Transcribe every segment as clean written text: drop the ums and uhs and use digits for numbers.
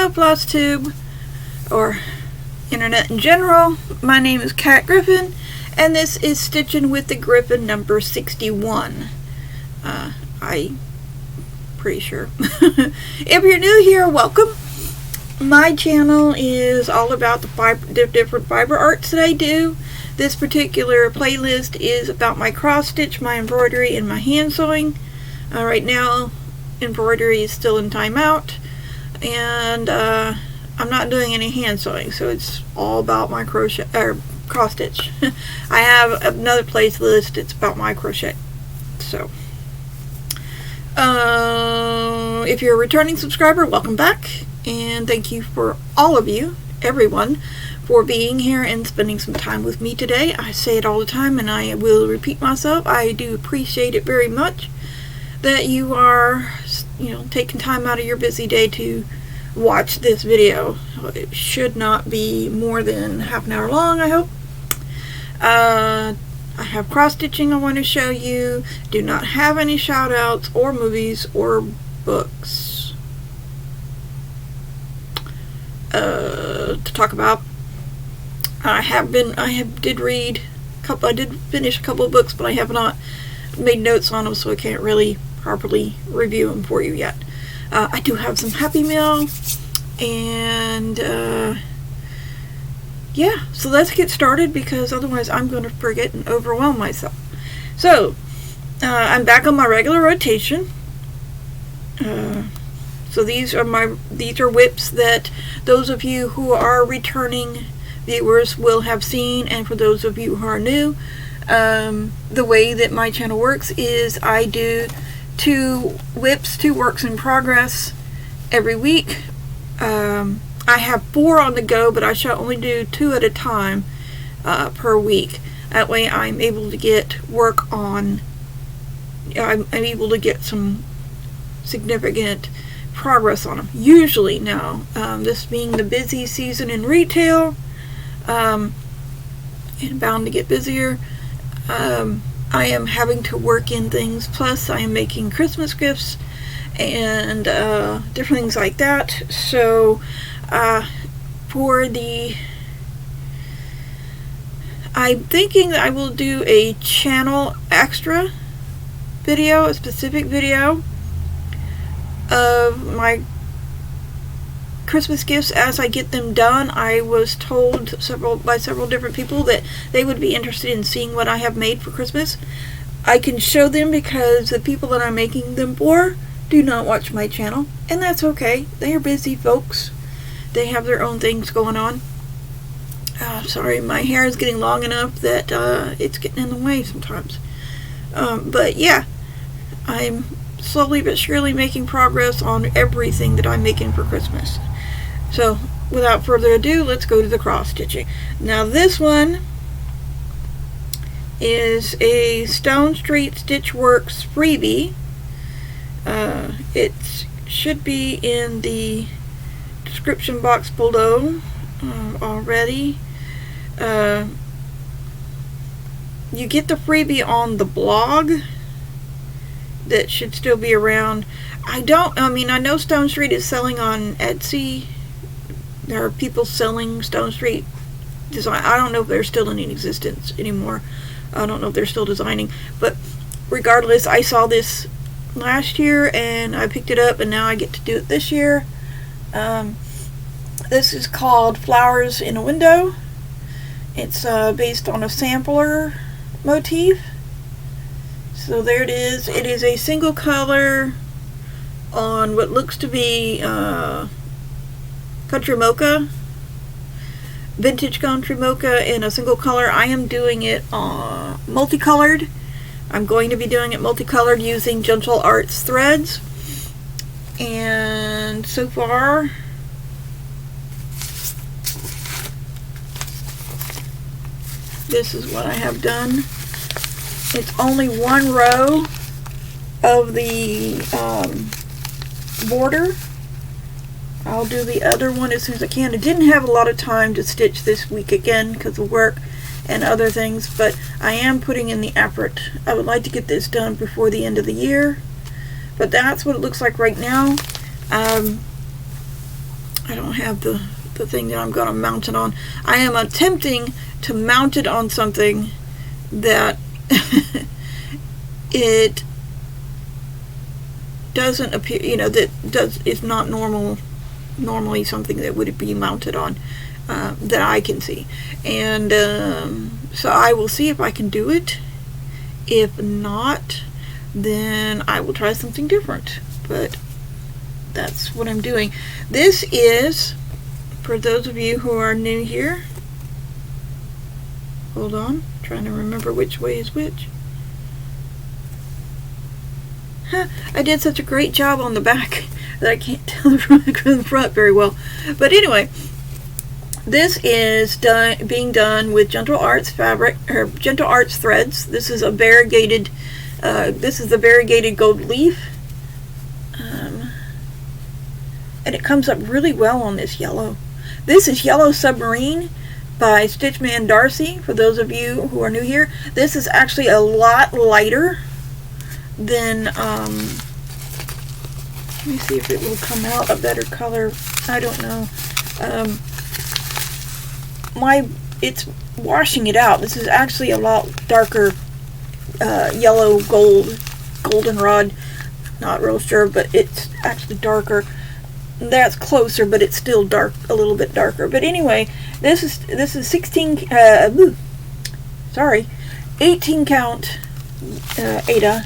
Hello Flosstube, or internet in general. My name is Griffin, and this is Stitchin with the Griffin number 61. I'm pretty sure. If you're new here, welcome. My channel is all about the different fiber arts that I do. This particular playlist is about my cross stitch, my embroidery, and my hand sewing. Right now, embroidery is still in timeout, and I'm not doing any hand sewing, so it's all about my crochet or cross stitch. I have another playlist. It's about my crochet. So, if you're a returning subscriber, welcome back, and thank you for all of you, everyone, for being here and spending some time with me today. I say it all the time, and I will repeat myself. I do appreciate it very much that you are, taking time out of your busy day to watch this video. It should not be more than half an hour long, I hope. I have cross stitching I want to show you. Do not have any shout outs or movies or books to talk about. I did finish a couple of books, but I have not made notes on them, so I can't really properly review them for you yet. I do have some Happy Mail, and yeah, so let's get started, because otherwise I'm going to forget and overwhelm myself. So I'm back on my regular rotation. So these are WIPs that those of you who are returning viewers will have seen, and for those of you who are new, the way that my channel works is I do 2 WIPs, 2 works in progress every week. I have 4 on the go, but I shall only do 2 at a time per week. That way I'm able to get work on, I'm able to get some significant progress on them. Usually now, this being the busy season in retail, and bound to get busier, I am having to work in things, plus I am making Christmas gifts and different things like that. So I'm thinking that I will do a channel extra video, a specific video of my Christmas gifts as I get them done. I was told by several different people that they would be interested in seeing what I have made for Christmas. I can show them because the people that I'm making them for do not watch my channel, and that's okay. They are busy folks. They have their own things going on. Sorry, my hair is getting long enough that it's getting in the way sometimes. But yeah, I'm slowly but surely making progress on everything that I'm making for Christmas. So, without further ado, let's go to the cross stitching. Now this one is a Stone Street Stitchworks freebie. It should be in the description box below already. You get the freebie on the blog that should still be around. I know Stone Street is selling on Etsy. There are people selling Stone Street design. I don't know if they're still in existence anymore. I don't know if they're still designing, but regardless, I saw this last year and I picked it up, and now I get to do it this year. This is called Flowers in a Window. It's based on a sampler motif. So there it is. It is a single color on what looks to be country mocha, vintage country mocha in a single color. I am doing it multicolored. I'm going to be doing it multicolored using Gentle Arts threads. And so far, this is what I have done. It's only one row of the border. I'll do the other one as soon as I can. I didn't have a lot of time to stitch this week again because of work and other things, but I am putting in the effort. I would like to get this done before the end of the year, but that's what it looks like right now. I don't have the thing that I'm going to mount it on. I am attempting to mount it on something that it doesn't appear, is not normally something that would be mounted on, that I can see. And so I will see if I can do it. If not, then I will try something different. But that's what I'm doing. This is, for those of you who are new here, hold on, trying to remember which way is which. I did such a great job on the back that I can't tell the front very well. But anyway, this is being done with Gentle Arts fabric, or Gentle Arts threads. This is a variegated, the variegated gold leaf. And it comes up really well on this yellow. This is Yellow Submarine by Stitchman Darcy, for those of you who are new here. This is actually a lot lighter than, let me see if it will come out a better color. I don't know. It's washing it out. This is actually a lot darker, yellow goldenrod. Not real sure, but it's actually darker. That's closer, but it's still dark, a little bit darker. But anyway, this is 18 count Aida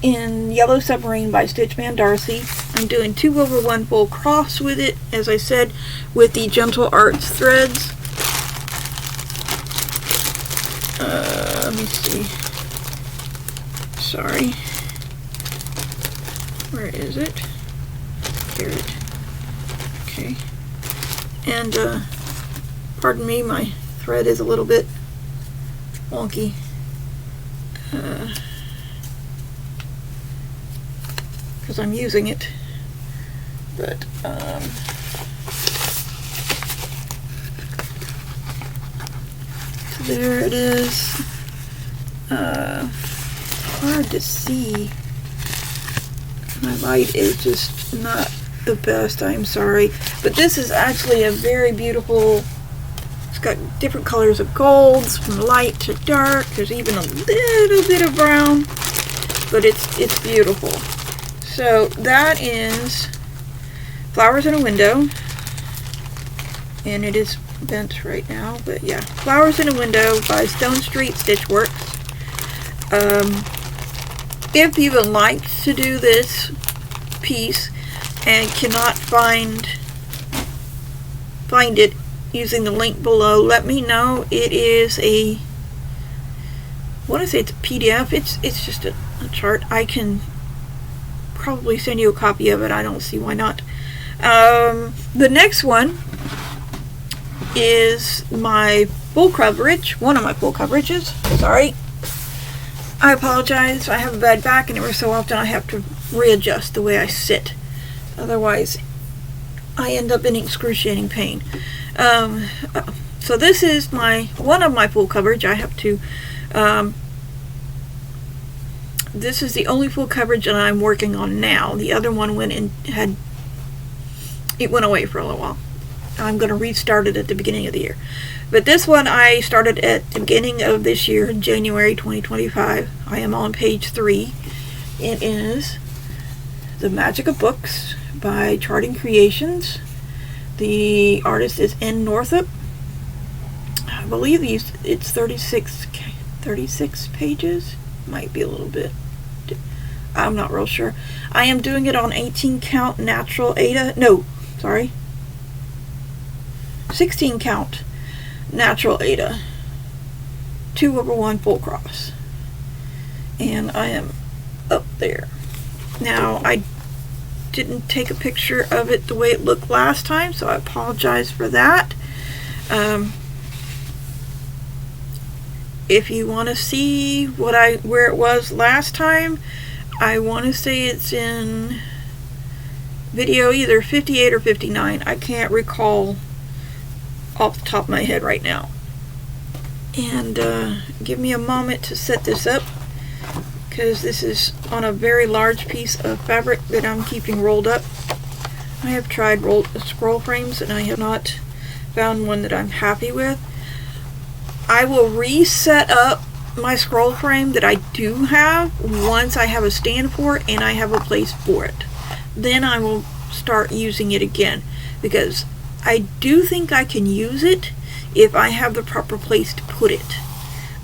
in Yellow Submarine by Stitchman Darcy. I'm doing 2/1 full cross with it, as I said, with the Gentle Arts threads. Let me see. Sorry. Where is it? Here it. Okay. And pardon me, my thread is a little bit wonky. Because I'm using it. But so there it is. Hard to see. My light is just not the best, I'm sorry. But this is actually a very beautiful, it's got different colors of golds, from light to dark. There's even a little bit of brown, but it's beautiful. So that is Flowers in a Window, and it is bent right now, but yeah, Flowers in a Window by Stone Street Stitchworks. If you would like to do this piece and cannot find it using the link below, let me know. It is I want to say it's a PDF. It's just a chart. I can probably send you a copy of it. I don't see why not. The next one is my full coverage, one of my full coverages. Sorry. I apologize. I have a bad back, and every so often I have to readjust the way I sit. Otherwise, I end up in excruciating pain. So this is one of my full coverage. I have to. This is the only full coverage that I'm working on now. The other one went away for a little while. I'm going to restart it at the beginning of the year. But this one I started at the beginning of this year, January 2025. I am on page 3. It is The Magic of Books by Charting Creations. The artist is N. Northup. I believe it's 36 pages. Might be a little bit. I'm not real sure. I am doing it on 18 count natural Aida. No, sorry. 16 count natural Aida. 2/1 full cross. And I am up there. Now, I didn't take a picture of it the way it looked last time, so I apologize for that. If you want to see where it was last time, I want to say it's in video either 58 or 59. I can't recall off the top of my head right now. And give me a moment to set this up, because this is on a very large piece of fabric that I'm keeping rolled up. I have tried scroll frames and I have not found one that I'm happy with. I will reset up my scroll frame that I do have once I have a stand for it and I have a place for it. Then I will start using it again, because I do think I can use it if I have the proper place to put it.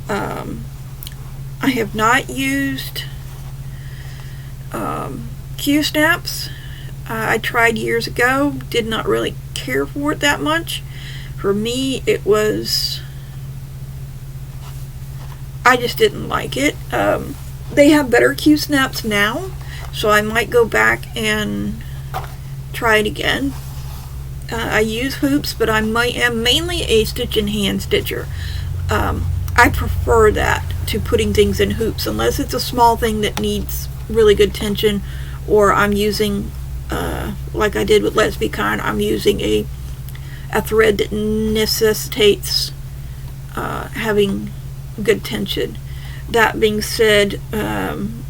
I have not used Q-snaps. I tried years ago, did not really care for it that much. For me, it was, I just didn't like it. They have better Q-snaps now, so I might go back and try it again. I use hoops, but I am mainly a Stitchin hand stitcher. I prefer that to putting things in hoops, unless it's a small thing that needs really good tension, or I'm using, like I did with Let's Be Kind, I'm using a thread that necessitates having good tension. That being said,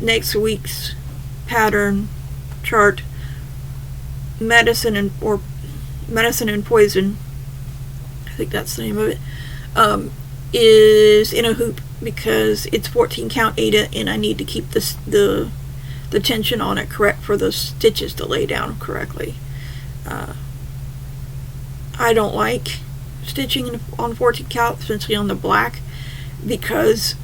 next week's chart, medicine and poison, I think that's the name of it, is in a hoop, because it's 14 count Aida and I need to keep the tension on it correct for the stitches to lay down correctly. I don't like stitching on 14 count, especially on the black, because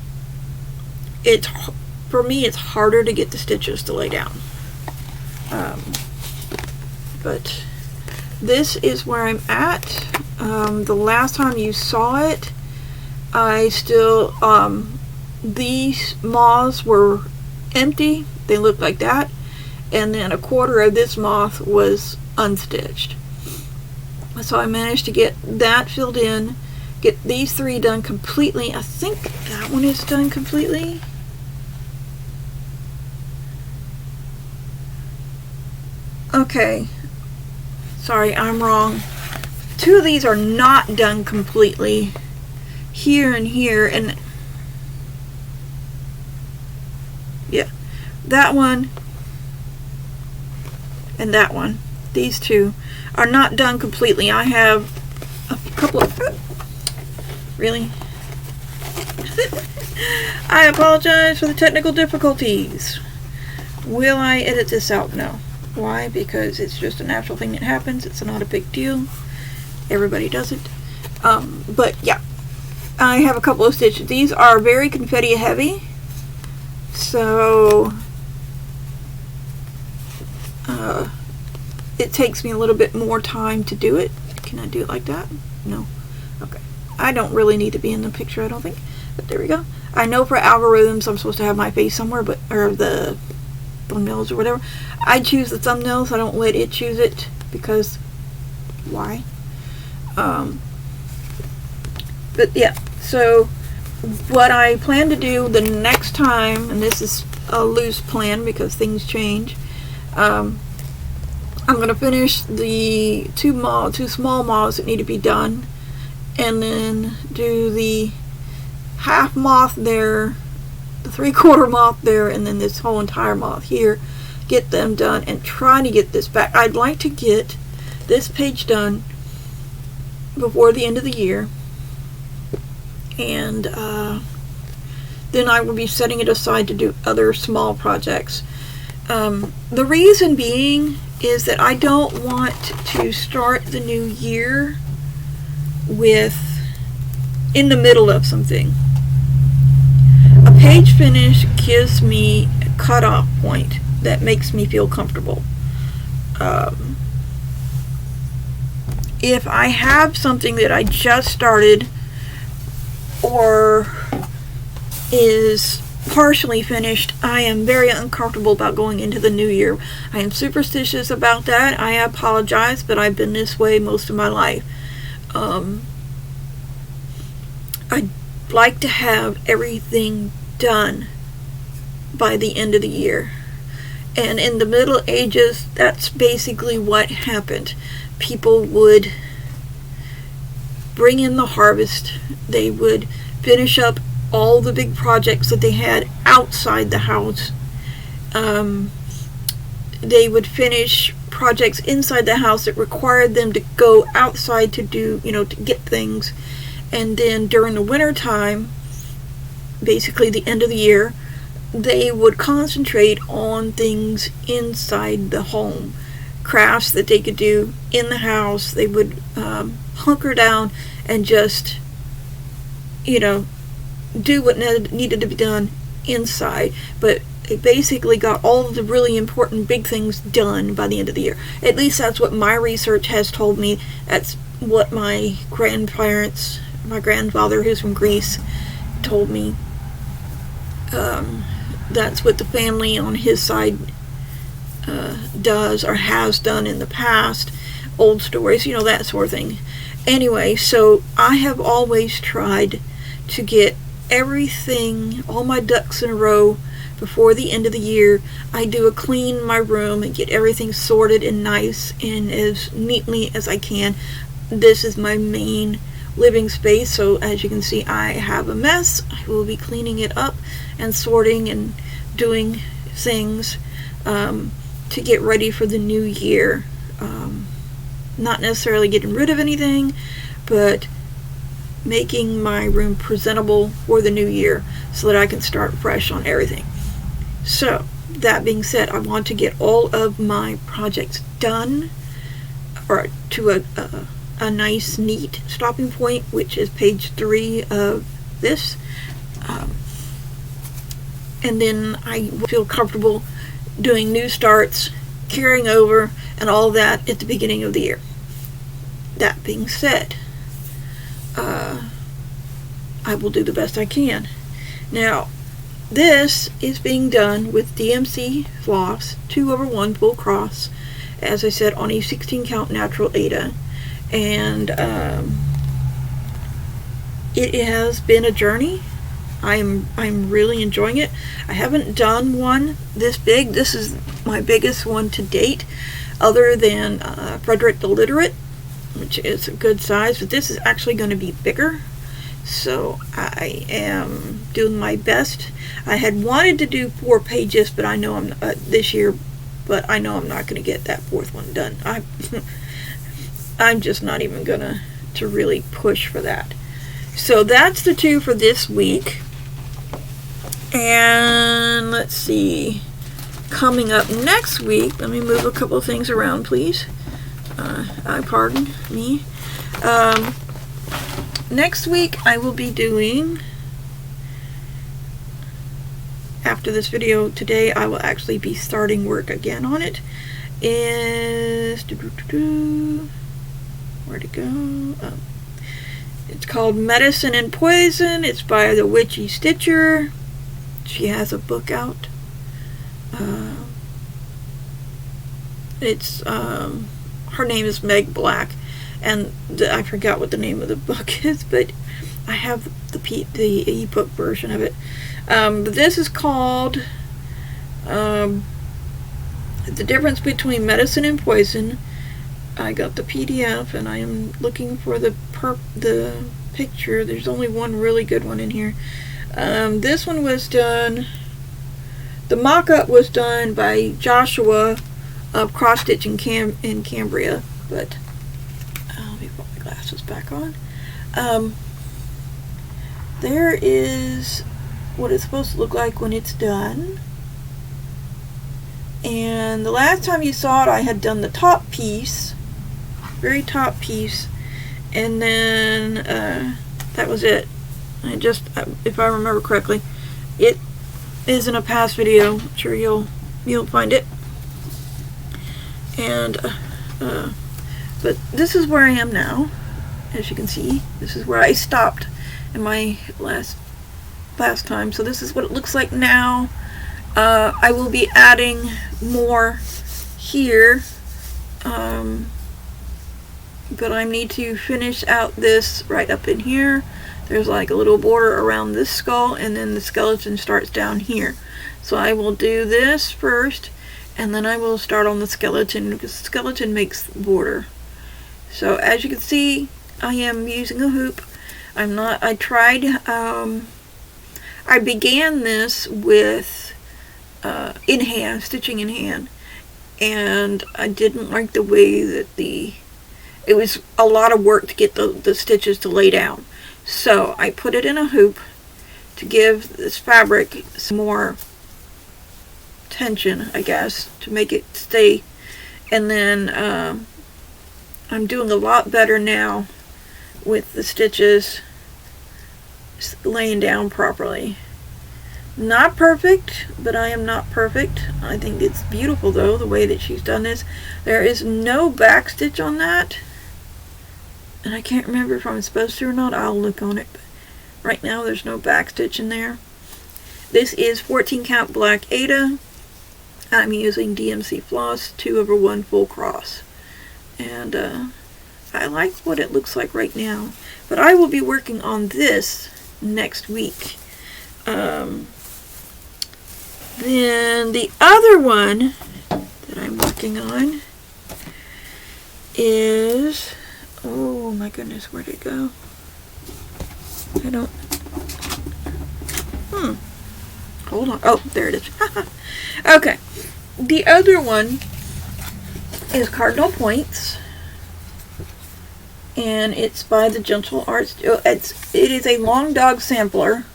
for me it's harder to get the stitches to lay down. But this is where I'm at. The last time you saw it, I still, these moths were empty. They looked like that. And then a quarter of this moth was unstitched. So I managed to get that filled in, get these 3 done completely. I think that one is done completely. Okay. Sorry, I'm wrong. 2 of these are not done completely. Here and here, and yeah, that one and that one, these 2 are not done completely. I have a couple of, really? I apologize for the technical difficulties. Will I edit this out? No. Why? Because it's just a natural thing that happens. It's not a big deal. Everybody does it. But yeah, I have a couple of stitches. These are very confetti heavy, so it takes me a little bit more time to do it. Can I do it like that? No. Okay. I don't really need to be in the picture, I don't think. But there we go. I know for algorithms I'm supposed to have my face somewhere, but, or the thumbnails or whatever. I choose the thumbnails. I don't let it choose it, because why? But yeah, so what I plan to do the next time, and this is a loose plan because things change, I'm going to finish the two small moths that need to be done, and then do the half moth there, the 3/4 moth there, and then this whole entire moth here. Get them done and try to get this back. I'd like to get this page done before the end of the year, and then I will be setting it aside to do other small projects. The reason being is that I don't want to start the new year in the middle of something. A page finish gives me a cutoff point that makes me feel comfortable. If I have something that I just started or is partially finished, I am very uncomfortable about going into the new year. I am superstitious about that. I apologize, but I've been this way most of my life. I'd like to have everything done by the end of the year. And in the Middle Ages, that's basically what happened. People would bring in the harvest. They would finish up all the big projects that they had outside the house. They would finish projects inside the house that required them to go outside to do, to get things. And then during the winter time, basically the end of the year, they would concentrate on things inside the home, crafts that they could do in the house. They would hunker down and just, do what needed to be done inside. But they basically got all of the really important big things done by the end of the year. At least that's what my research has told me. That's what my grandfather, who's from Greece, told me. That's what the family on his side does or has done in the past. Old stories, that sort of thing. Anyway, so I have always tried to get everything, all my ducks in a row before the end of the year. I do a clean my room and get everything sorted and nice and as neatly as I can. This is my main living space, so as you can see, I have a mess. I will be cleaning it up and sorting and doing things to get ready for the new year. Not necessarily getting rid of anything, but making my room presentable for the new year so that I can start fresh on everything. So, that being said, I want to get all of my projects done, or to a nice, neat stopping point, which is page 3 of this. And then I will feel comfortable doing new starts, carrying over, and all that at the beginning of the year. That being said, I will do the best I can. Now, this is being done with DMC floss 2/1 full cross, as I said, on a 16 count natural Aida, and it has been a journey. I'm really enjoying it. I haven't done one this big. This is my biggest one to date, other than Frederick the Literate, which is a good size, but this is actually going to be bigger. So I am doing my best. I had wanted to do 4 pages, but I know I'm this year, but I know I'm not going to get that 4th one done. I'm just not even gonna to really push for that. So that's the 2 for this week. And let's see, coming up next week, let me move a couple of things around, please. Pardon me. Next week I will be doing, after this video today, I will actually be starting work again on it. Is where to go? It's called Medicine and Poison. It's by the Witchy Stitcher. She has a book out. Her name is Meg Black, and I forgot what the name of the book is, but I have the ebook version of it. But this is called The Difference Between Medicine and Poison. I got the PDF, and I am looking for the picture. There's only one really good one in here. This one was done, the mock-up was done by Joshua of Cross Stitch in Cambria, but let me put my glasses back on. There is what it's supposed to look like when it's done. And the last time you saw it, I had done the top piece, very top piece, and then that was it. I just, if I remember correctly, it is in a past video. I'm sure you'll find it. And but this is where I am now. As you can see, this is where I stopped in my last time. So this is what it looks like now. I will be adding more here, but I need to finish out this right up in here. There's like a little border around this skull, and then the skeleton starts down here. So I will do this first, and then I will start on the skeleton, because the skeleton makes the border. So as you can see, I am using a hoop. I began this with in hand, stitching in hand, and I didn't like the way that it was a lot of work to get the stitches to lay down. So I put it in a hoop to give this fabric some more tension, I guess, to make it stay. And then I'm doing a lot better now with the stitches laying down properly. Not perfect, but I am not perfect. I think it's beautiful though, the way that she's done this. There is no back stitch on that, and I can't remember if I'm supposed to or not. I'll look on it, but right now there's no back stitch in there. This is 14 count black Aida. I'm using DMC floss 2/1 full cross, and I like what it looks like right now, but I will be working on this next week. Then the other one that I'm working on is, oh my goodness, where'd it go? I don't, hold on, oh, there it is. Okay, the other one is Cardinal Points, and it's by the Gentle Arts. It is a Long Dog sampler.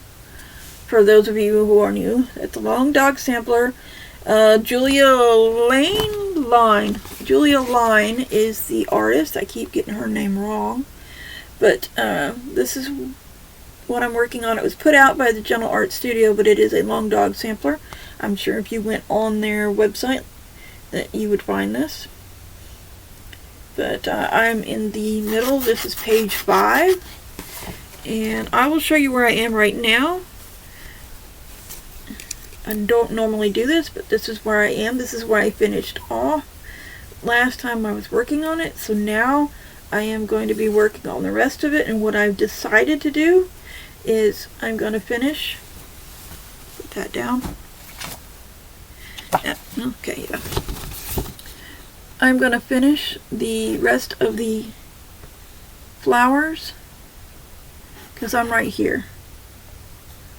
For those of you who are new, it's a Long Dog sampler. Julia Line is the artist. I keep getting her name wrong, but this is what I'm working on. It was put out by the Gentle Art Studio, but it is a Long Dog sampler. I'm sure if you went on their website that you would find this. But I'm in the middle. This is page 5, and I will show you where I am right now. I don't normally do this, but this is where I am. This is where I finished off last time I was working on it. So now I am going to be working on the rest of it, and what I've decided to do is I'm going to finish, put that down. Yeah, okay, yeah. I'm going to finish the rest of the flowers because I'm right here.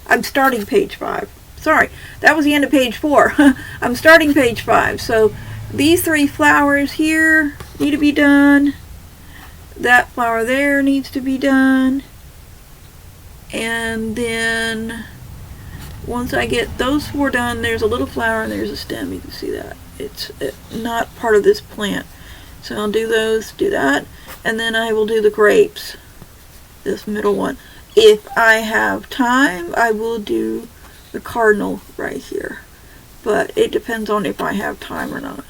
I'm starting page 5. Sorry, that was the end of page 4. I'm starting page 5. So these 3 flowers here need to be done. That flower there needs to be done. And then once I get those 4 done, there's a little flower and there's a stem. You can see that. It's not part of this plant. So I'll do those, do that. And then I will do the grapes. This middle one. If I have time, I will do the Cardinal right here, but it depends on if I have time or not.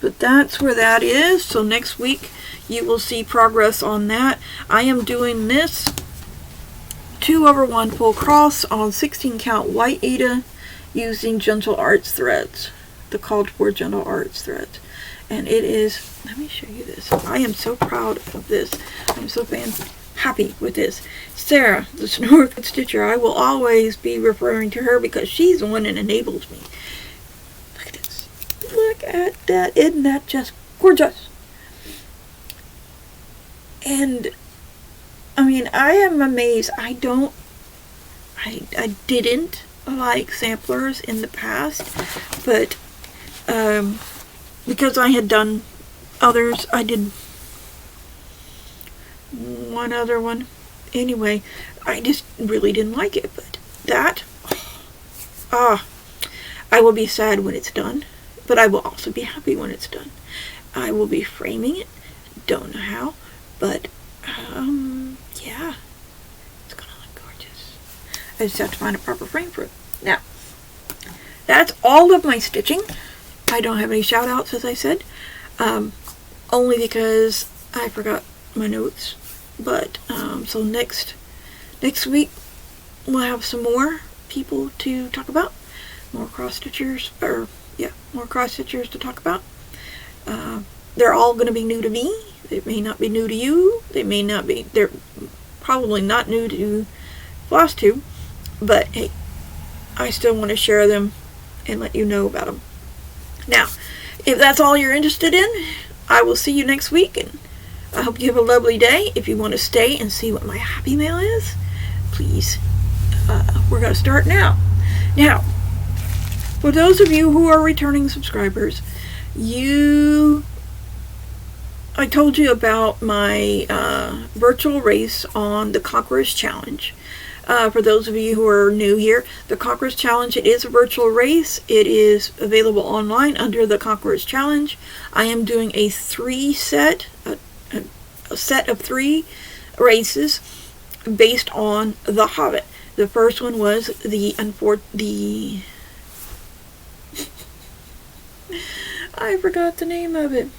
But that's where that is. So next week you will see progress on that. I am doing this 2/1 full cross on 16 count white Aida using Gentle Arts threads, the called for Gentle Arts threads. And it is, let me show you this. I am so proud of this. I'm so happy with this. Sarah, the Northwood Stitcher, I will always be referring to her because she's the one that enables me. Look at this. Look at that. Isn't that just gorgeous? And I mean, I am amazed. I didn't like samplers in the past, but because I had done others, I did one other one. Anyway, I just really didn't like it, but that, I will be sad when it's done, but I will also be happy when it's done. I will be framing it, don't know how, but, yeah, it's gonna look gorgeous. I just have to find a proper frame for it. Now, that's all of my stitching. I don't have any shout outs, as I said, only because I forgot my notes. But so next week we'll have some more people to talk about, more cross stitchers, more cross stitchers to talk about. They're all going to be new to me. They may not be new to you. They're probably not new to Flosstube, but hey, I still want to share them and let you know about them. Now, if that's all you're interested in, I will see you next week, and I hope you have a lovely day. If you want to stay and see what my happy mail is, please, we're going to start now. Now, For those of you who are returning subscribers, I told you about my virtual race on the Cockroach Challenge. For those of you who are new here, the Cockroach Challenge, it is a virtual race. It is available online under the Cockroach Challenge. I am doing a set of 3 races based on The Hobbit. The first one was I forgot the name of it.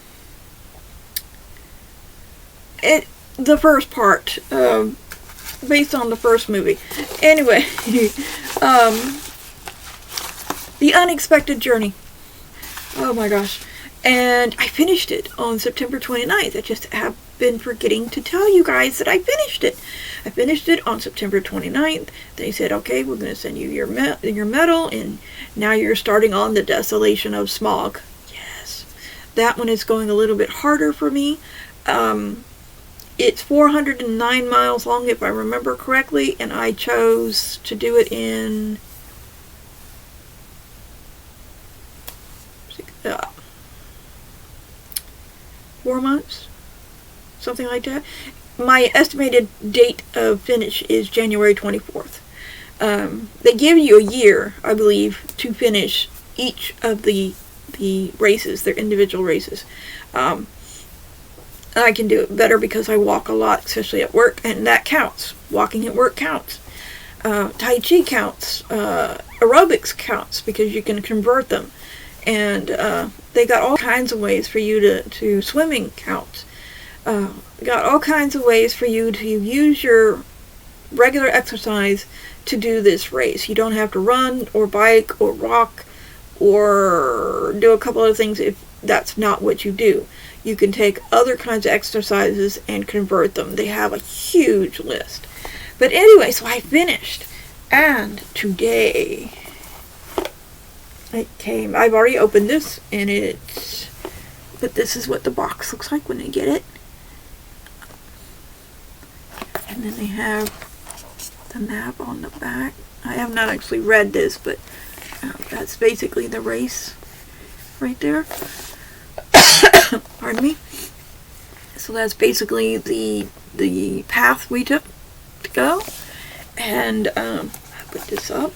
The first part, based on the first movie. Anyway, The Unexpected Journey. Oh my gosh. And I finished it on September 29th. I just have been forgetting to tell you guys that I finished it. I finished it on September 29th. They said, okay, we're going to send you your medal, and now you're starting on the Desolation of Smog. Yes. That one is going a little bit harder for me. It's 409 miles long, if I remember correctly, and I chose to do it in 4 months, something like that. My estimated date of finish is January 24th. They give you a year, I believe, to finish each of the races, their individual races. I can do it better because I walk a lot, especially at work, and that counts. Walking at work counts. Tai Chi counts. Aerobics counts because you can convert them. And they got all kinds of ways for you to swimming counts. Got all kinds of ways for you to use your regular exercise to do this race. You don't have to run or bike or walk or do a couple of things if that's not what you do. You can take other kinds of exercises and convert them. They have a huge list. But anyway, so I finished. And today it came. I've already opened this, and but this is what the box looks like when I get it. And then they have the map on the back. I have not actually read this, but that's basically the race right there. Pardon me. So that's basically the path we took to go. And I put this up.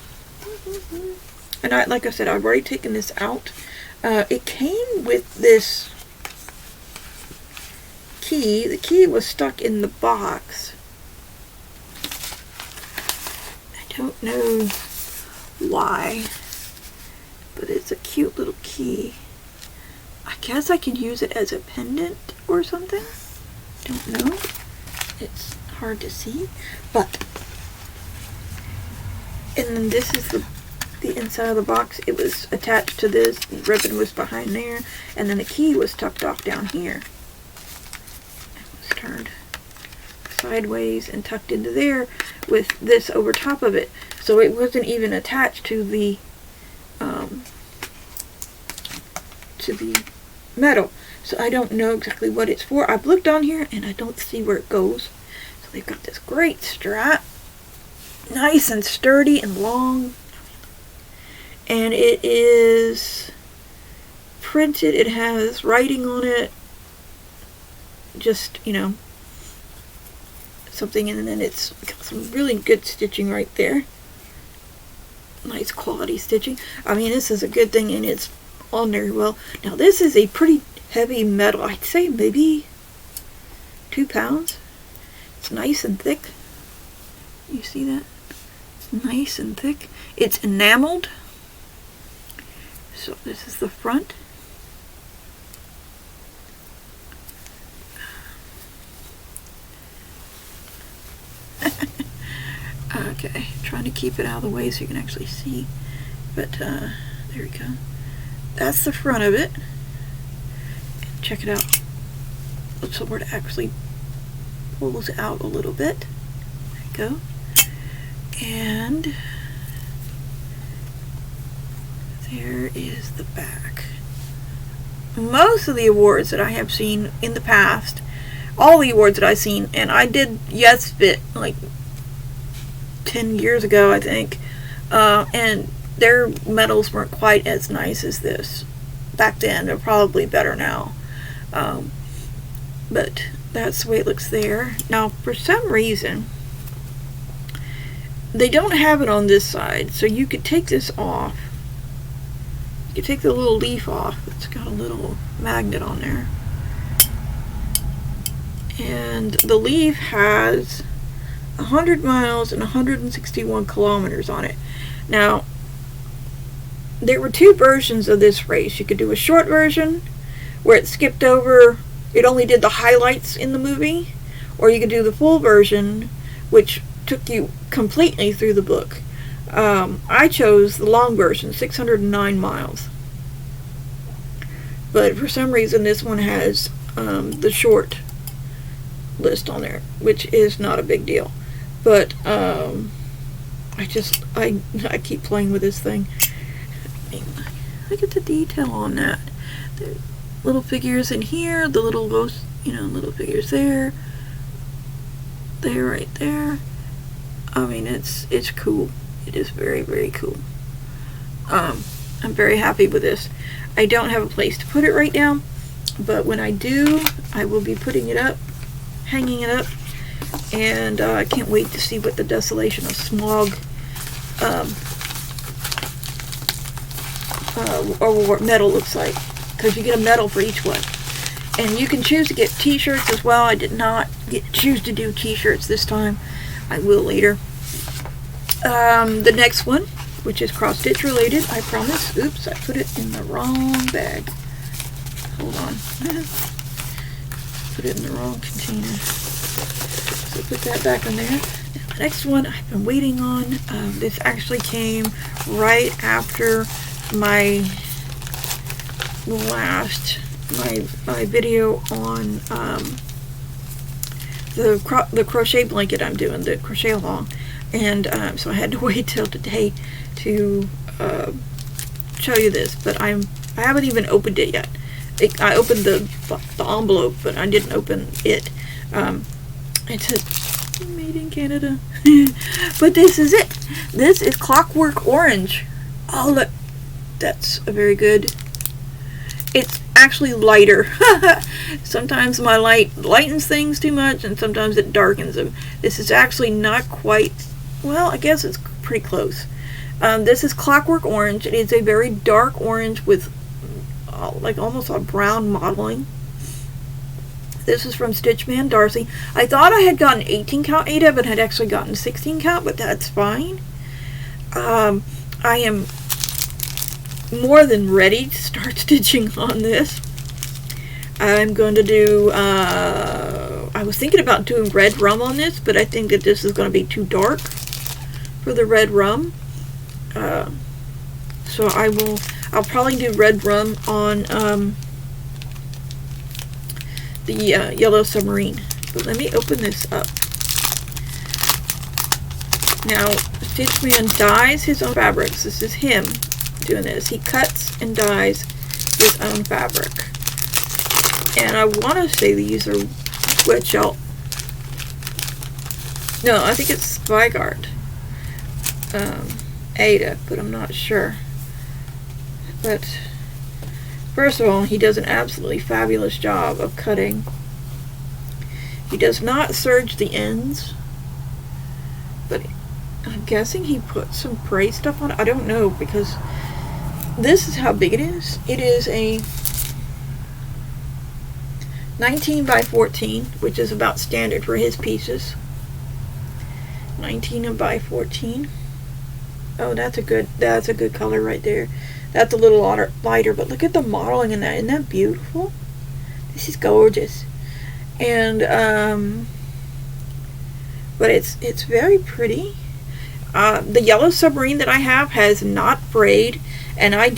And like I said, I've already taken this out. It came with this key. The key was stuck in the box. I don't know why, but it's a cute little key. I guess I could use it as a pendant or something. Don't know. It's hard to see. But, and then this is the inside of the box. It was attached to this. The ribbon was behind there. And then the key was tucked off down here. It was turned sideways and tucked into there with this over top of it. So it wasn't even attached to the metal. So I don't know exactly what it's for. I've looked on here and I don't see where it goes. So they've got this great strap. Nice and sturdy and long. And it is printed. It has writing on it. Just, something, and then it's got some really good stitching right there. Nice quality stitching. I mean, this is a good thing, and it's on there well. Now, this is a pretty heavy metal. I'd say maybe 2 pounds. It's nice and thick. You see that? It's nice and thick. It's enameled. So this is the front. Okay, trying to keep it out of the way so you can actually see. But there we go. That's the front of it. Check it out. So where it actually pulls out a little bit. There you go. And there is the back. Most of the awards that I have seen in the past, all the awards that I've seen, and I did Yes Fit like 10 years ago, I think, and their metals weren't quite as nice as this back then. They're probably better now. But that's the way it looks there. Now, for some reason, they don't have it on this side, so you could take this off. You could take the little leaf off. It's got a little magnet on there. And the leaf has 100 miles and 161 kilometers on it. Now, there were two versions of this race. You could do a short version where it skipped over, it only did the highlights in the movie, or you could do the full version, which took you completely through the book. I chose the long version, 609 miles. But for some reason, this one has the short list on there, which is not a big deal. But I keep playing with this thing. Look at the detail on that. The little figures in here, the little ghost, little figures there. There, right there. I mean, it's cool. It is very, very cool. I'm very happy with this. I don't have a place to put it right now, but when I do, I will be putting it up, hanging it up, and I can't wait to see what the Desolation of Smog or what medal looks like, because you get a medal for each one. And you can choose to get t-shirts as well. I did not choose to do t-shirts this time. I will later. The next one, which is cross stitch related, I promise. Oops, I put it in the wrong bag. Hold on. Put it in the wrong container. So put that back in there. The next one I've been waiting on. This actually came right after my my video on the crochet blanket I'm doing, the crochet along. And so I had to wait till today to show you this, but I haven't even opened it yet. I opened the envelope, but I didn't open it. It said made in Canada. But this is it. This is Clockwork Orange. Oh, look, that's a very good. It's actually lighter. Sometimes my light lightens things too much, and sometimes it darkens them. This is actually not quite. Well, I guess it's pretty close. This is Clockwork Orange. It is a very dark orange with like almost a brown modeling. This is from Stitchman Darcy. I thought I had gotten 18 count Aida, but had actually gotten 16 count, but that's fine. I am more than ready to start stitching on this. I'm going to do, I was thinking about doing red rum on this, but I think that this is going to be too dark for the red rum. So I'll probably do red rum on the yellow submarine. But let me open this up. Now, Stitchman dyes his own fabrics. This is him doing this. He cuts and dyes his own fabric. And I want to say these are Witchy. No, I think it's Vigard. Aida, but I'm not sure. But first of all, he does an absolutely fabulous job of cutting. He does not serge the ends, but I'm guessing he put some spray stuff on it. I don't know, because this is how big it is. It is a 19 by 14, which is about standard for his pieces. 19 by 14. Oh, that's a good color right there. That's a little lighter, but look at the modeling in that. Isn't that beautiful? This is gorgeous. And but it's very pretty. The yellow submarine that I have has not frayed, and I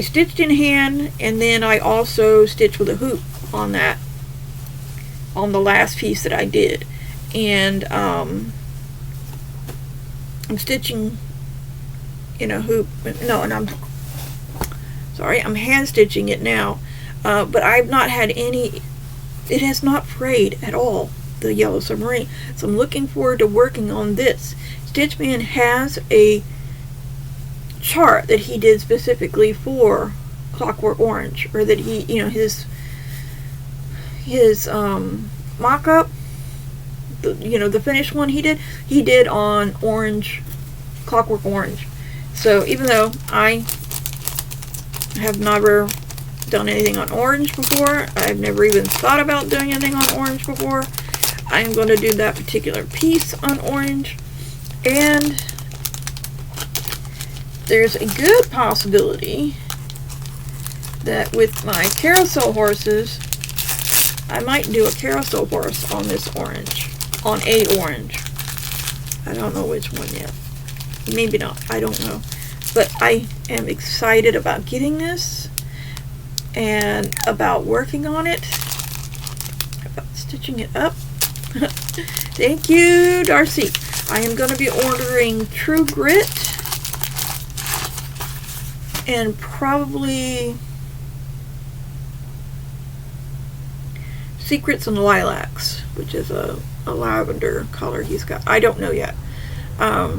stitched in hand, and then I also stitched with a hoop on that, on the last piece that I did. And I'm stitching in a hoop. No, and I'm hand stitching it now. But I've not had any. It has not frayed at all, the yellow submarine. So I'm looking forward to working on this. Stitchman has a chart that he did specifically for Clockwork Orange, or that he, you know, his mock-up, you know, the finished one he did on Orange, Clockwork Orange. So even though I have never done anything on Orange before, I've never even thought about doing anything on Orange before, I'm going to do that particular piece on Orange. And there's a good possibility that with my carousel horses, I might do a carousel horse on this orange, on a orange. I don't know which one yet. Maybe not, I don't know. But I am excited about getting this and about working on it, about stitching it up. Thank you, Darcy. I am going to be ordering True Grit and probably Secrets and Lilacs, which is a lavender color he's got. I don't know yet. I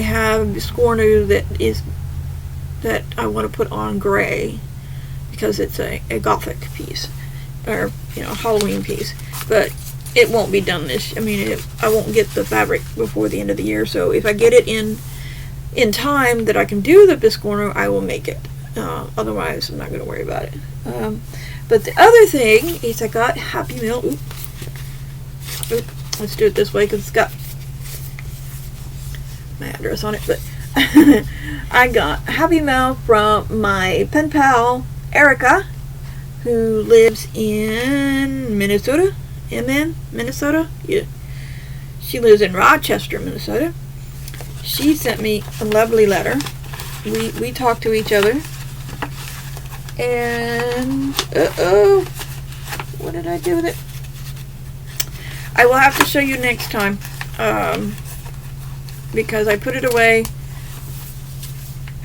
have Biscornu that I want to put on gray because it's a gothic piece, or, you know, Halloween piece. But it won't be done I won't get the fabric before the end of the year. So if I get it in time that I can do the Biscornu, I will make it. Otherwise, I'm not going to worry about it. But the other thing is I got Happy Meal. Let's do it this way because it's got my address on it. But I got Happy Meal from my pen pal Erica, who lives in Minnesota. Minnesota? Yeah. She lives in Rochester, Minnesota. She sent me a lovely letter. We talked to each other. And, what did I do with it? I will have to show you next time, because I put it away.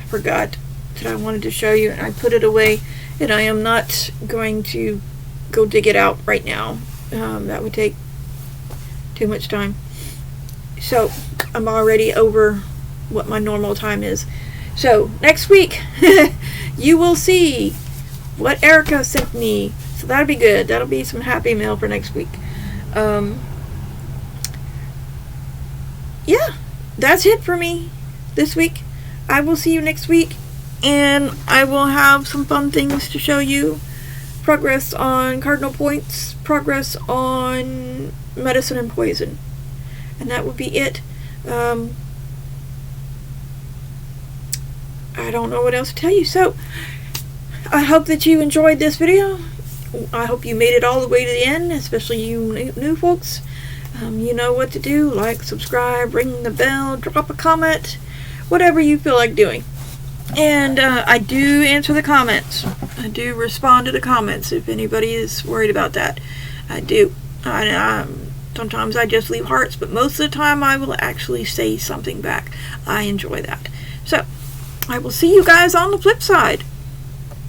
I forgot that I wanted to show you, and I put it away, and I am not going to go dig it out right now. That would take too much time. So, I'm already over what my normal time is. So, next week, you will see what Erica sent me. So that'll be good. That'll be some happy mail for next week. Yeah, that's it for me this week. I will see you next week, and I will have some fun things to show you. Progress on Cardinal points, progress on medicine and poison. And that would be it. I don't know what else to tell you. So, I hope that you enjoyed this video. I hope you made it all the way to the end, especially you new folks. You know what to do. Like, subscribe, ring the bell, drop a comment, whatever you feel like doing. And I do answer the comments. I do respond to the comments if anybody is worried about that. I do. Sometimes I just leave hearts, but most of the time I will actually say something back. I enjoy that. So, I will see you guys on the flip side.